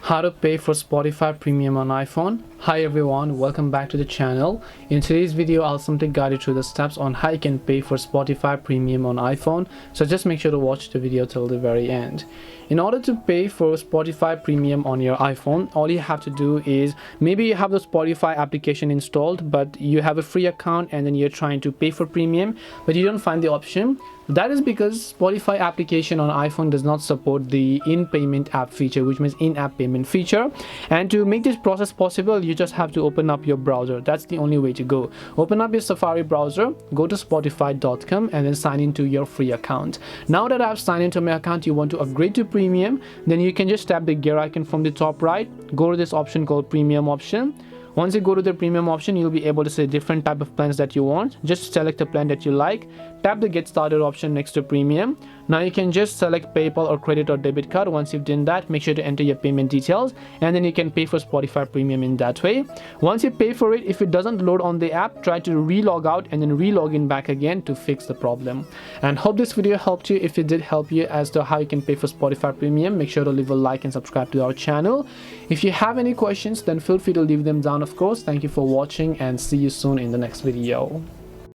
How to pay for Spotify Premium on iPhone. Hi everyone, welcome back to the channel. In today's video, I'll simply guide you through the steps on how you can pay for Spotify Premium on iPhone. So just make sure to watch the video till the very end. In order to pay for Spotify Premium on your iPhone, all you have to do is, maybe you have the Spotify application installed, but you have a free account and then you're trying to pay for Premium, but you don't find the option. That is because Spotify application on iPhone does not support the in-payment app feature, which means in-app payment feature. And to make this process possible, you just have to open up your browser. That's the only way to go. Open up your Safari browser, go to spotify.com and then sign into your free account. Now that I've signed into my account, you want to upgrade to Premium, then you can just tap the gear icon from the top right, go to this option called Premium option. Once you go to the Premium option, you'll be able to see different type of plans that you want. Just select a plan that you like, tap the Get Started option next to Premium. Now you can just select PayPal or credit or debit card. Once you've done that, make sure to enter your payment details and then you can pay for Spotify Premium in that way. Once you pay for it, if it doesn't load on the app, try to re-log out and then re-log in back again to fix the problem. And hope this video helped you. If it did help you as to how you can pay for Spotify Premium, make sure to leave a like and subscribe to our channel. If you have any questions, then feel free to leave them down, of course. Thank you for watching and see you soon in the next video.